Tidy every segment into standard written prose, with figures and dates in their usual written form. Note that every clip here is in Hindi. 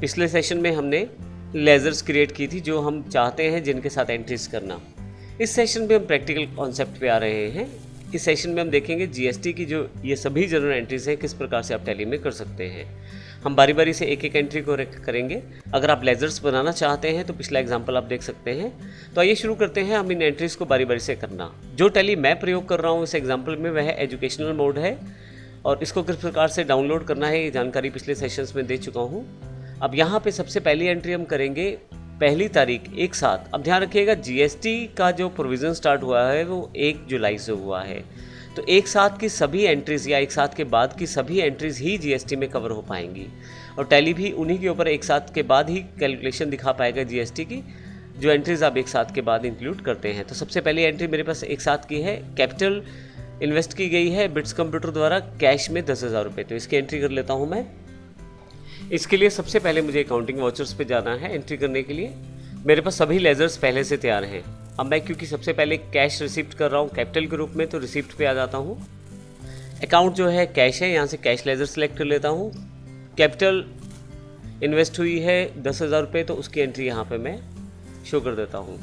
पिछले सेशन में हमने लेजर्स क्रिएट की थी जो हम चाहते हैं जिनके साथ एंट्रीज करना। इस सेशन में हम प्रैक्टिकल कॉन्सेप्ट पे आ रहे हैं। इस सेशन में हम देखेंगे जीएसटी की जो ये सभी जनरल एंट्रीज हैं किस प्रकार से आप टैली में कर सकते हैं। हम बारी बारी से एक एक एंट्री को करेंगे। अगर आप लेजर्स बनाना चाहते हैं तो पिछला एग्जांपल आप देख सकते हैं। तो आइए शुरू करते हैं हम इन एंट्रीज को बारी बारी से करना। जो टैली मैं प्रयोग कर रहा हूँ इस एग्जाम्पल में वह एजुकेशनल मोड है और इसको किस प्रकार से डाउनलोड करना है ये जानकारी पिछले सेशंस में दे चुका हूँ। अब यहाँ पे सबसे पहली एंट्री हम करेंगे पहली तारीख एक साथ। अब ध्यान रखिएगा जीएसटी का जो प्रोविज़न स्टार्ट हुआ है वो 1 जुलाई से हुआ है। तो एक साथ की सभी एंट्रीज़ या एक साथ के बाद की सभी एंट्रीज़ ही जीएसटी में कवर हो पाएंगी और टैली भी उन्हीं के ऊपर एक साथ के बाद ही कैलकुलेशन दिखा पाएगा जीएसटी की जो एंट्रीज़ आप एक साथ के बाद इंक्लूड करते हैं। तो सबसे पहली एंट्री मेरे पास एक साथ की है, कैपिटल इन्वेस्ट की गई है बिट्स कंप्यूटर द्वारा कैश में 10,000 रुपये। तो इसकी एंट्री कर लेता हूँ मैं। इसके लिए सबसे पहले मुझे अकाउंटिंग वाउचर्स पे जाना है एंट्री करने के लिए। मेरे पास सभी लेजर्स पहले से तैयार हैं। अब मैं क्योंकि सबसे पहले कैश रिसिप्ट कर रहा हूँ कैपिटल के रूप में तो रिसिप्ट पे आ जाता हूँ। अकाउंट जो है कैश है, यहाँ से कैश लेजर सेलेक्ट कर लेता हूँ। कैपिटल इन्वेस्ट हुई है 10,000 रुपये तो उसकी एंट्री यहाँ पे मैं शो कर देता हूँ।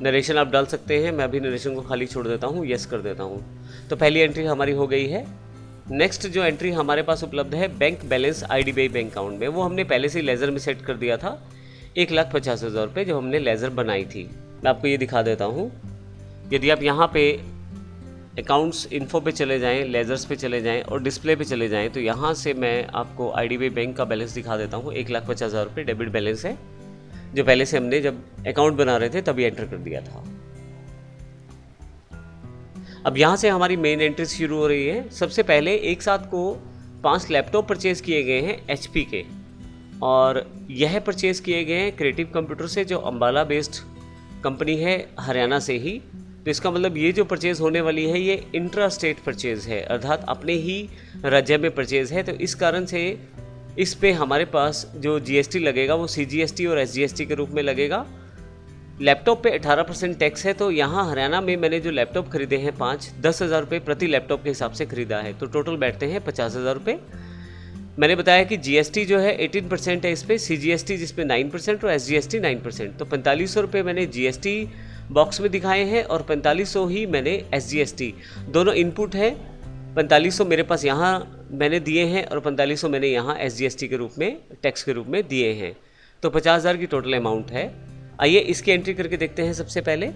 नरेशन आप डाल सकते हैं, मैं अभी नरेशन को खाली छोड़ देता हूँ, यस कर देता हूँ। तो पहली एंट्री हमारी हो गई है। नेक्स्ट जो एंट्री हमारे पास उपलब्ध है bank balance IDBI bank account में, वो हमने पहले से लेज़र में सेट कर दिया था 1,50,000 रुपये जो हमने लेज़र बनाई थी। मैं आपको ये दिखा देता हूँ। यदि आप यहाँ पे अकाउंट्स इन्फो पे चले जाएं, लेज़र्स पे चले जाएं और डिस्प्ले पे चले जाएं तो यहाँ से मैं आपको आईडीबीआई बैंक का बैलेंस दिखा देता हूँ। 1,50,000 रुपये डेबिट बैलेंस है जो पहले से हमने जब अकाउंट बना रहे थे तभी एंटर कर दिया था। अब यहाँ से हमारी मेन एंट्री शुरू हो रही है। सबसे पहले एक साथ को 5 लैपटॉप परचेज़ किए गए हैं एचपी के और यह परचेज़ किए गए हैं क्रिएटिव कंप्यूटर से जो अम्बाला बेस्ड कंपनी है हरियाणा से ही। तो इसका मतलब ये जो परचेज़ होने वाली है ये इंट्रा स्टेट परचेज़ है अर्थात अपने ही राज्य में परचेज़ है। तो इस कारण से इस पे हमारे पास जो जीएसटी लगेगा वो सीजीएसटी और एसजीएसटी के रूप में लगेगा। लैपटॉप पे 18% टैक्स है। तो यहाँ हरियाणा में मैंने जो लैपटॉप खरीदे हैं 5 10,000 रुपये प्रति लैपटॉप के हिसाब से खरीदा है तो टोटल बैठते हैं 50,000 रुपये। मैंने बताया कि जीएसटी जो है 18% है इस पर, सीजीएसटी जिसपे 9% और एसजीएसटी 9%। तो 4500 रुपये मैंने जीएसटी बॉक्स में दिखाए हैं और 4500 ही मैंने एसजीएसटी, दोनों इनपुट है। 4500 मेरे पास यहाँ मैंने दिए हैं और 4500 मैंने यहाँ एसजीएसटी के रूप में टैक्स के रूप में दिए हैं। तो 50,000 की टोटल अमाउंट है। आइए इसकी एंट्री करके देखते हैं। सबसे पहले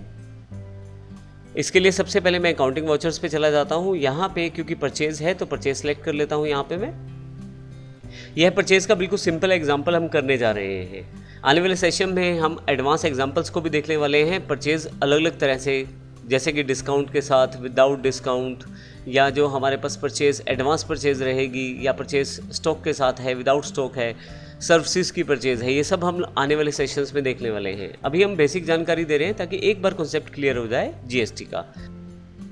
इसके लिए सबसे पहले मैं अकाउंटिंग वाउचर्स पे चला जाता हूँ। यहाँ पे क्योंकि परचेज है तो परचेज सेलेक्ट कर लेता हूँ। यहाँ पे मैं यह परचेज का बिल्कुल सिंपल एग्जांपल हम करने जा रहे हैं। आने वाले सेशन में हम एडवांस एग्जांपल्स को भी देखने वाले हैं। परचेज अलग अलग तरह से जैसे कि डिस्काउंट के साथ, विदाउट डिस्काउंट, या जो हमारे पास परचेज एडवांस परचेज रहेगी या परचेज स्टॉक के साथ है, विदाउट स्टॉक है, सर्विसेज की परचेज है, ये सब हम आने वाले सेशंस में देखने वाले हैं। अभी हम बेसिक जानकारी दे रहे हैं ताकि एक बार कॉन्सेप्ट क्लियर हो जाए जीएसटी का।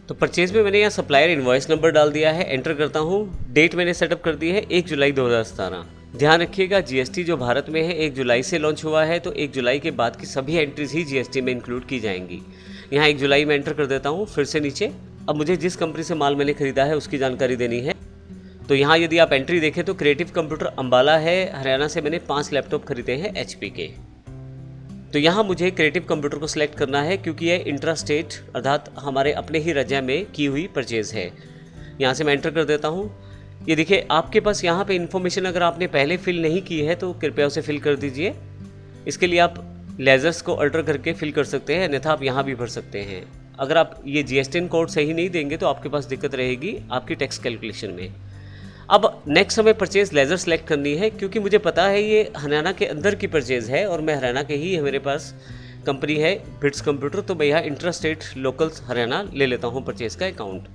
तो परचेज में मैंने यहाँ सप्लायर इनवॉइस नंबर डाल दिया है, एंटर करता हूँ। डेट मैंने सेटअप कर दी है 1 जुलाई 2017। ध्यान रखिएगा जीएसटी जो भारत में है 1 जुलाई से लॉन्च हुआ है तो 1 जुलाई के बाद की सभी एंट्रीज ही जीएसटी में इंक्लूड की जाएंगी। यहाँ 1 जुलाई में एंटर कर देता हूँ फिर से नीचे। अब मुझे जिस कंपनी से माल मैंने खरीदा है उसकी जानकारी देनी है। तो यहाँ यदि आप एंट्री देखें तो क्रिएटिव कंप्यूटर अम्बाला है, हरियाणा से मैंने 5 लैपटॉप खरीदे हैं एचपी के। तो यहाँ मुझे क्रिएटिव कंप्यूटर को सिलेक्ट करना है क्योंकि यह इंट्रा स्टेट अर्थात हमारे अपने ही राज्य में की हुई परचेज़ है। यहाँ से मैं एंटर कर देता हूँ। ये देखिए आपके पास यहाँ पे इन्फॉर्मेशन अगर आपने पहले फिल नहीं की है तो कृपया उसे फिल कर दीजिए। इसके लिए आप लेजर्स को अल्टर करके फिल कर सकते हैं, अन्यथा आप यहाँ भी भर सकते हैं। अगर आप ये जीएसटी कोड सही नहीं देंगे तो आपके पास दिक्कत रहेगी आपकी टैक्स कैलकुलेशन में। अब नेक्स्ट हमें परचेज लेज़र सेलेक्ट करनी है क्योंकि मुझे पता है ये हरियाणा के अंदर की परचेज है और मैं हरियाणा के ही मेरे पास कंपनी है बिट्स कंप्यूटर। तो मैं यहाँ इंट्रा स्टेट लोकल्स हरियाणा ले लेता हूँ परचेज़ का अकाउंट।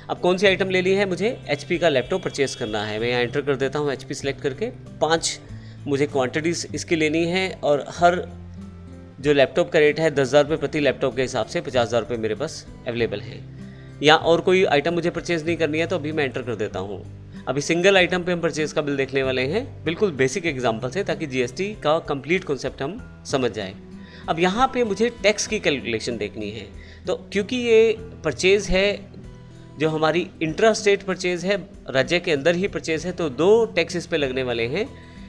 अब कौन सी आइटम ले ली है, मुझे एचपी का लैपटॉप परचेज़ करना है। मैं यहाँ एंटर कर देता हूँ एचपी सेलेक्ट करके। 5 मुझे क्वान्टिटीज़ इसकी लेनी है और हर जो लैपटॉप का रेट है 10,000 रुपये प्रति लैपटॉप के हिसाब से 50,000 रुपये मेरे पास अवेलेबल है। या और कोई आइटम मुझे परचेज़ नहीं करनी है तो अभी मैं एंटर कर देता हूँ। अभी सिंगल आइटम पे हम परचेज़ का बिल देखने वाले हैं, बिल्कुल बेसिक एग्जांपल से, ताकि जीएसटी का कंप्लीट कॉन्सेप्ट हम समझ जाए। अब यहाँ पे मुझे टैक्स की कैलकुलेशन देखनी है। तो क्योंकि ये परचेज़ है जो हमारी इंट्रा स्टेट परचेज़ है, राज्य के अंदर ही परचेज़ है, तो 2 टैक्स इस पे लगने वाले हैं।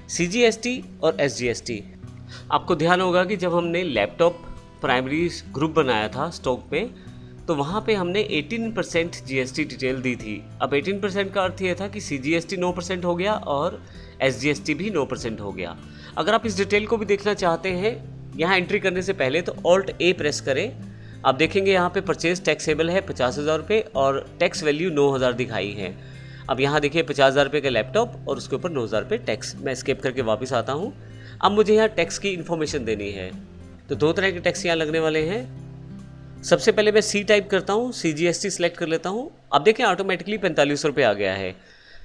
CGST और SGST। आपको ध्यान होगा कि जब हमने लैपटॉप प्राइमरी ग्रुप बनाया था स्टॉक में, तो वहाँ पे हमने 18% GST डिटेल दी थी। अब 18% का अर्थ ये था कि CGST 9% हो गया और SGST भी 9% हो गया। अगर आप इस डिटेल को भी देखना चाहते हैं यहाँ एंट्री करने से पहले, तो Alt A प्रेस करें। आप देखेंगे यहाँ पे परचेज टैक्सेबल है 50,000 रुपये और टैक्स वैल्यू 9,000 दिखाई है। अब यहाँ देखिए 50,000 रुपये का लैपटॉप और उसके ऊपर 9,000 रुपये टैक्स। मैं स्किप करके वापस आता हूँ। अब मुझे यहाँ टैक्स की इन्फॉर्मेशन देनी है, तो 2 तरह के टैक्स यहाँ लगने वाले हैं। सबसे पहले मैं C टाइप करता हूँ, CGST सेलेक्ट कर लेता हूँ। अब देखें ऑटोमेटिकली 45 रुपये आ गया है,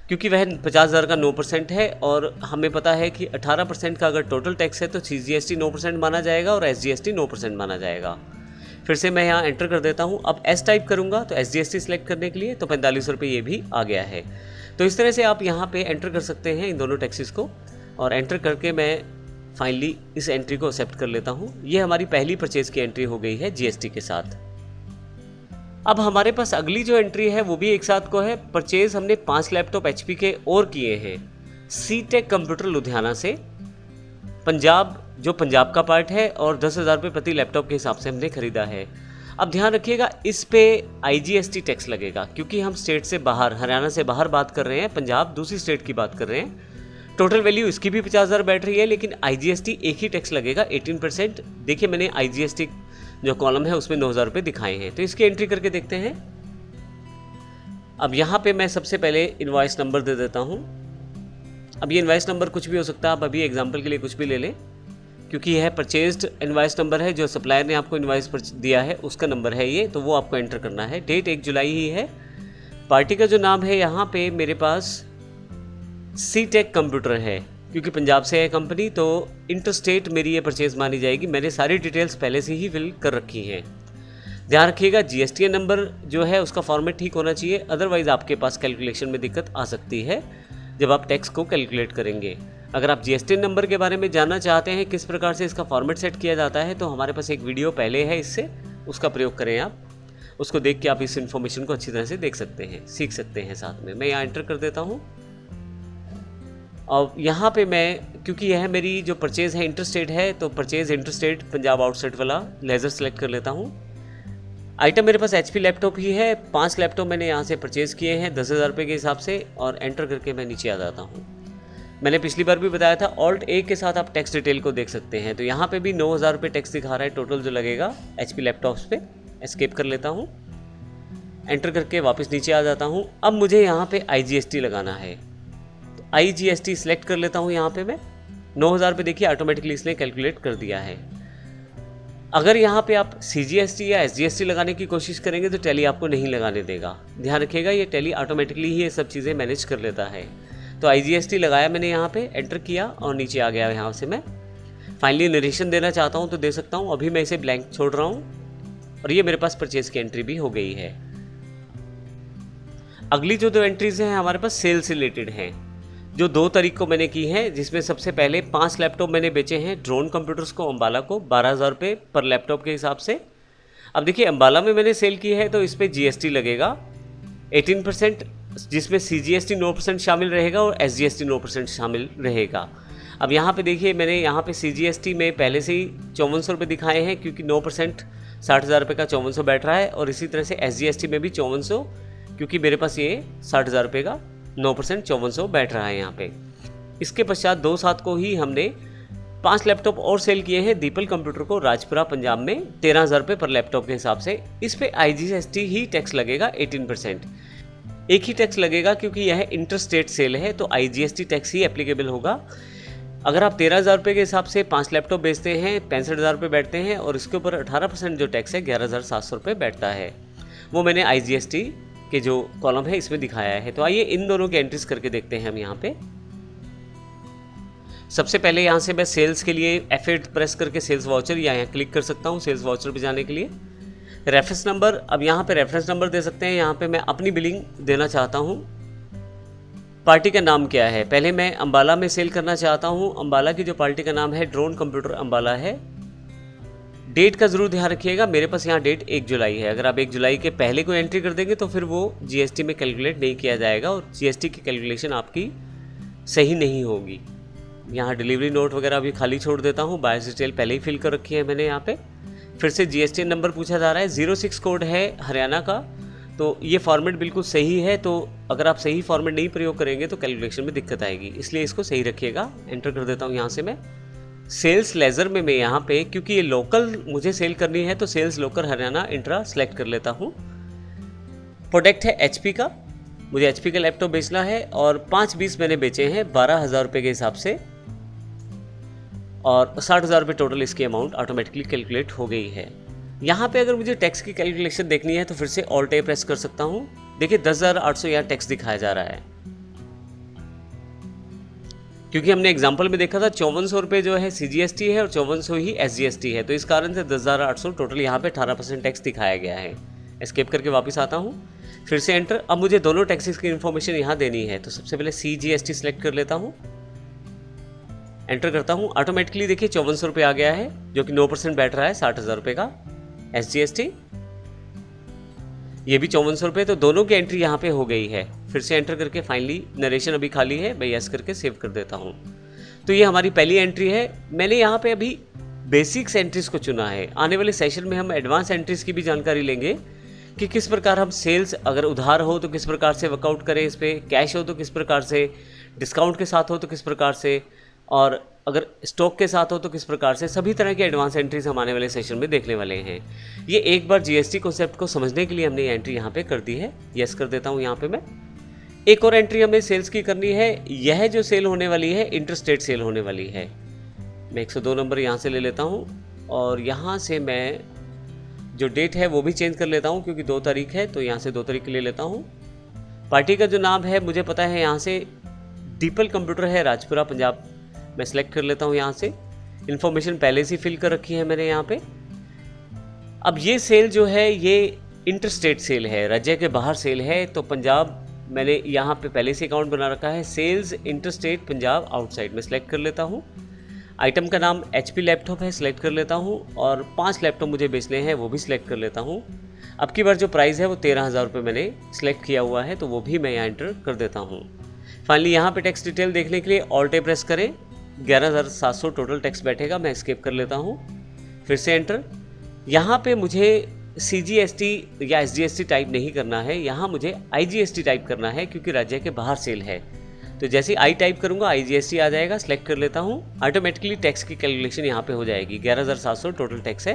क्योंकि वह 50,000 का 9% है और हमें पता है कि 18% का अगर टोटल टैक्स है तो CGST 9% माना जाएगा और SGST 9% माना जाएगा। फिर से मैं यहाँ एंटर कर देता हूँ। अब S टाइप करूँगा तो SGST सेलेक्ट करने के लिए, तो 45 रुपये ये भी आ गया है। तो इस तरह से आप यहाँ पे एंटर कर सकते हैं इन दोनों टैक्सेस को, और एंटर करके मैं फाइनली इस एंट्री को एक्सेप्ट कर लेता हूँ। ये हमारी पहली परचेज की एंट्री हो गई है GST के साथ। अब हमारे पास अगली जो एंट्री है वो भी एक साथ को है। परचेज हमने 5 लैपटॉप HP के और किए हैं C-Tech कंप्यूटर लुधियाना से, पंजाब, जो पंजाब का पार्ट है, और 10,000 रुपये प्रति लैपटॉप के हिसाब से हमने खरीदा है। अब ध्यान रखिएगा इस पे IGST टैक्स लगेगा, क्योंकि हम स्टेट से बाहर, हरियाणा से बाहर बात कर रहे हैं, पंजाब दूसरी स्टेट की बात कर रहे हैं। टोटल वैल्यू इसकी भी 50,000 बैठ रही है, लेकिन IGST एक ही टैक्स लगेगा 18%। देखिए मैंने IGST जो कॉलम है उसमें 9,000 रुपये दिखाए हैं, तो इसकी एंट्री करके देखते हैं। अब यहाँ पे मैं सबसे पहले इनवॉइस नंबर दे देता हूँ। अब ये इनवॉइस नंबर कुछ भी हो सकता है, आप अभी एग्जांपल के लिए कुछ भी ले लें, क्योंकि यह परचेज्ड इनवॉइस नंबर है, जो सप्लायर ने आपको इनवॉइस पर दिया है उसका नंबर है ये, तो वो आपको एंटर करना है। डेट 1 जुलाई ही है। पार्टी का जो नाम है यहाँ पे मेरे पास C-Tech कंप्यूटर है, क्योंकि पंजाब से है कंपनी, तो इंटरस्टेट मेरी ये परचेज मानी जाएगी। मैंने सारी डिटेल्स पहले से ही फिल कर रखी हैं। ध्यान रखिएगा GSTN नंबर जो है उसका फॉर्मेट ठीक होना चाहिए, अदरवाइज़ आपके पास कैलकुलेशन में दिक्कत आ सकती है जब आप टैक्स को कैलकुलेट करेंगे। अगर आप GSTN नंबर के बारे में जानना चाहते हैं किस प्रकार से इसका फॉर्मेट सेट किया जाता है, तो हमारे पास एक वीडियो पहले है इससे, उसका प्रयोग करें आप, उसको देख के आप इस इन्फॉर्मेशन को अच्छी तरह से देख सकते हैं, सीख सकते हैं साथ में। मैं यहाँ एंटर कर देता हूँ। और यहाँ पे मैं, क्योंकि यह मेरी जो परचेज़ है इंटरस्टेट है, तो परचेज़ इंटरस्टेट पंजाब आउटसाइड वाला लेज़र सेलेक्ट कर लेता हूँ। आइटम मेरे पास HP लैपटॉप ही है। 5 लैपटॉप मैंने यहाँ से परचेज़ किए हैं 10,000 रुपये के हिसाब से, और एंटर करके मैं नीचे आ जाता हूँ। मैंने पिछली बार भी बताया था Alt A के साथ आप टैक्स डिटेल को देख सकते हैं, तो यहाँ पे भी 9,000 रुपये टैक्स दिखा रहा है टोटल जो लगेगा HP लैपटॉप्स पे। एस्केप कर लेता हूँ, एंटर करके वापस नीचे आ जाता हूँ। अब मुझे यहाँ पे IGST लगाना है, तो IGST सेलेक्ट कर लेता हूँ। यहाँ पे मैं 9,000 रुपये देखिए ऑटोमेटिकली इसने कैलकुलेट कर दिया है। अगर यहाँ पे आप CGST या SGST लगाने की कोशिश करेंगे तो टैली आपको नहीं लगाने देगा। ध्यान रखिएगा ये टैली ऑटोमेटिकली ही ये सब चीज़ें मैनेज कर लेता है। तो IGST लगाया मैंने, यहाँ पे एंटर किया और नीचे आ गया। यहाँ से मैं फाइनली नरेशन देना चाहता हूँ तो दे सकता हूँ, अभी मैं इसे ब्लैंक छोड़ रहा हूँ, और ये मेरे पास परचेज़ की एंट्री भी हो गई है। अगली जो 2 एंट्रीज़ हैं हमारे पास सेल से रिलेटेड हैं, जो 2 तारीख को मैंने की है, जिसमें सबसे पहले 5 लैपटॉप मैंने बेचे हैं ड्रोन कंप्यूटर्स को अम्बाला को 12,000 रुपये पर लैपटॉप के हिसाब से। अब देखिए अम्बाला में मैंने सेल की है तो इस पर GST लगेगा 18%, जिसमें CGST 9% शामिल रहेगा और SGST 9% शामिल रहेगा। अब यहाँ पे देखिए मैंने यहाँ पे CGST में पहले से ही 5400 रुपये दिखाए हैं, क्योंकि 9% 60,000 रुपये का 5400 बैठ रहा है, और इसी तरह से SGST में भी 5400, क्योंकि मेरे पास ये 60,000 रुपये का 9% 5400 बैठ रहा है यहाँ पे। इसके पश्चात 2/7 को ही हमने 5 लैपटॉप और सेल किए हैं दीपल कंप्यूटर को राजपुरा पंजाब में 13,000 रुपये पर लैपटॉप के हिसाब से। इस पे IGST ही टैक्स लगेगा 18%, एक ही टैक्स लगेगा, क्योंकि यह इंटरस्टेट सेल है तो IGST टैक्स ही एप्लीकेबल होगा। अगर आप 13,000 रुपये के हिसाब से 5 लैपटॉप बेचते हैं 65,000 रुपये बैठते हैं, और इसके ऊपर 18% जो टैक्स है 11,700 रुपये बैठता है, वो मैंने IGST के जो कॉलम है इसमें दिखाया है। तो आइए इन दोनों की एंट्रीज करके देखते हैं हम यहाँ पे। सबसे पहले यहाँ से मैं सेल्स के लिए F8 प्रेस करके सेल्स वाउचर या यहाँ क्लिक कर सकता हूँ सेल्स वाउचर पे जाने के लिए। रेफरेंस नंबर, अब यहाँ पे रेफरेंस नंबर दे सकते हैं। यहाँ पे मैं अपनी बिलिंग देना चाहता हूँ। पार्टी का नाम क्या है, पहले मैं अम्बाला में सेल करना चाहता हूँ। अम्बाला की जो पार्टी का नाम है ड्रोन कंप्यूटर अम्बाला है। डेट का ज़रूर ध्यान रखिएगा, मेरे पास यहाँ डेट 1 जुलाई है। अगर आप 1 जुलाई के पहले कोई एंट्री कर देंगे तो फिर वो GST में कैलकुलेट नहीं किया जाएगा और GST की कैलकुलेशन आपकी सही नहीं होगी। यहाँ डिलीवरी नोट वगैरह भी खाली छोड़ देता हूँ, बायर्स डिटेल पहले ही फिल कर रखी है मैंने यहाँ पे। फिर से GST नंबर पूछा जा रहा है, 06 कोड है हरियाणा का, तो ये फॉर्मेट बिल्कुल सही है। तो अगर आप सही फॉर्मेट नहीं प्रयोग करेंगे तो कैलकुलेशन में दिक्कत आएगी, इसलिए इसको सही रखिएगा। एंटर कर देता हूँ यहाँ से मैं। सेल्स लेज़र में मैं यहाँ पे, क्योंकि ये लोकल मुझे सेल करनी है, तो sales local Haryana intra select कर लेता हूँ। प्रोडक्ट है HP का, मुझे HP का लैपटॉप बेचना है और 5-20 मैंने बेचे हैं 12,000 रुपये के हिसाब से, और 60,000 रुपये टोटल इसकी अमाउंट ऑटोमेटिकली कैलकुलेट हो गई है। यहाँ पे अगर मुझे टैक्स की कैलकुलेशन देखनी है तो फिर से ऑल्ट ए प्रेस कर सकता हूँ। देखिए 10,800 यहाँ टैक्स दिखाया जा रहा है, क्योंकि हमने एग्जाम्पल में देखा था 5400 रुपये जो है CGST है और 5400 ही SGST है, तो इस कारण से 10,800 टोटल यहाँ पे 18% टैक्स दिखाया गया है। एस्केप करके वापस आता हूँ, फिर से एंटर। अब मुझे दोनों टैक्सेस की इन्फॉर्मेशन यहाँ देनी है, तो सबसे पहले CGST सेलेक्ट कर लेता हूँ, एंटर करता हूँ। ऑटोमेटिकली देखिए 5400 रुपये आ गया है, जो कि 9% बैठ रहा है 60,000 रुपये का। SGST ये भी 5400 रुपये, तो दोनों की एंट्री यहाँ पे हो गई है। फिर से एंटर करके फाइनली नरेशन अभी खाली है, मैं यस करके सेव कर देता हूँ। तो ये हमारी पहली एंट्री है। मैंने यहाँ पे अभी बेसिक्स एंट्रीज को चुना है। आने वाले सेशन में हम एडवांस एंट्रीज की भी जानकारी लेंगे कि किस प्रकार हम सेल्स, अगर उधार हो तो किस प्रकार से वर्कआउट करें इस पर, कैश हो तो किस प्रकार से, डिस्काउंट के साथ हो तो किस प्रकार से, और अगर स्टॉक के साथ हो तो किस प्रकार से। सभी तरह के एडवांस एंट्रीज हम आने वाले सेशन में देखने वाले हैं। ये एक बार GST कॉन्सेप्ट को समझने के लिए हमने ये एंट्री यहाँ पे कर दी है। यस कर देता हूँ यहाँ पे मैं। एक और एंट्री हमें सेल्स की करनी है। यह जो सेल होने वाली है इंटरस्टेट सेल होने वाली है। मैं 102 नंबर यहाँ से ले लेता हूँ और यहाँ से मैं जो डेट है वो भी चेंज कर लेता हूँ, क्योंकि 2 तारीख है, तो यहाँ से 2 तारीख ले लेता हूँ। पार्टी का जो नाम है मुझे पता है, यहाँ से डीपल कंप्यूटर है, राजपुरा पंजाब, मैं सेलेक्ट कर लेता हूँ यहाँ से। इन्फॉर्मेशन पहले से फिल कर रखी है मैंने यहाँ पे। अब ये सेल जो है ये इंटरस्टेट सेल है, राज्य के बाहर सेल है, तो पंजाब मैंने यहाँ पे पहले से अकाउंट बना रखा है, सेल्स इंटरस्टेट पंजाब आउटसाइड में सेलेक्ट कर लेता हूँ। आइटम का नाम HP लैपटॉप है, सेलेक्ट कर लेता हूँ, और 5 लैपटॉप मुझे बेचने हैं वो भी सिलेक्ट कर लेता हूँ। अब की बार जो प्राइस है वो 13,000 रुपये मैंने सेलेक्ट किया हुआ है, तो वो भी मैं यहाँ एंटर कर देता हूँ। फाइनली यहाँ पे टैक्स डिटेल देखने के लिए ऑल्ट ए प्रेस करें, 11,700 टोटल टैक्स बैठेगा, मैं स्किप कर लेता हूँ। फिर से एंटर। यहाँ पे मुझे CGST या SGST टाइप नहीं करना है, यहाँ मुझे IGST टाइप करना है, क्योंकि राज्य के बाहर सेल है। तो जैसे I टाइप करूँगा IGST आ जाएगा, सेलेक्ट कर लेता हूँ। ऑटोमेटिकली टैक्स की कैलकुलेशन यहाँ पे हो जाएगी। 11,700 टोटल टैक्स है।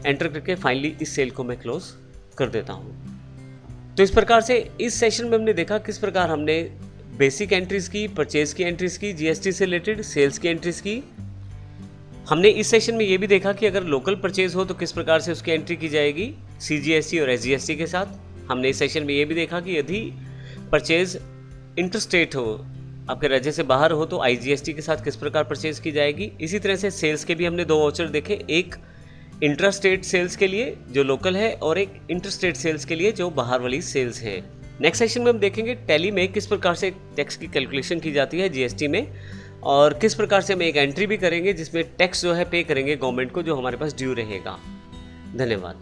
एंटर करके फाइनली इस सेल को मैं क्लोज कर देता हूँ। तो इस प्रकार से इस सेशन में हमने देखा किस प्रकार हमने बेसिक एंट्रीज की, परचेज की एंट्रीज की, GST से रिलेटेड सेल्स की एंट्रीज की। हमने इस सेशन में ये भी देखा कि अगर लोकल परचेज हो तो किस प्रकार से उसकी एंट्री की जाएगी CGST और SGST के साथ। हमने इस सेशन में ये भी देखा कि यदि परचेज इंटरस्टेट हो, आपके राज्य से बाहर हो, तो IGST के साथ किस प्रकार परचेज की जाएगी। इसी तरह से सेल्स के भी हमने 2 वाउचर देखे, एक इंट्रास्टेट सेल्स के लिए जो लोकल है और एक इंटरस्टेट सेल्स के लिए जो बाहर वाली सेल्स है। नेक्स्ट सेशन में हम देखेंगे टैली में किस प्रकार से टैक्स की कैलकुलेशन की जाती है GST में, और किस प्रकार से हम एक एंट्री भी करेंगे जिसमें टैक्स जो है पे करेंगे गवर्नमेंट को, जो हमारे पास ड्यू रहेगा। धन्यवाद।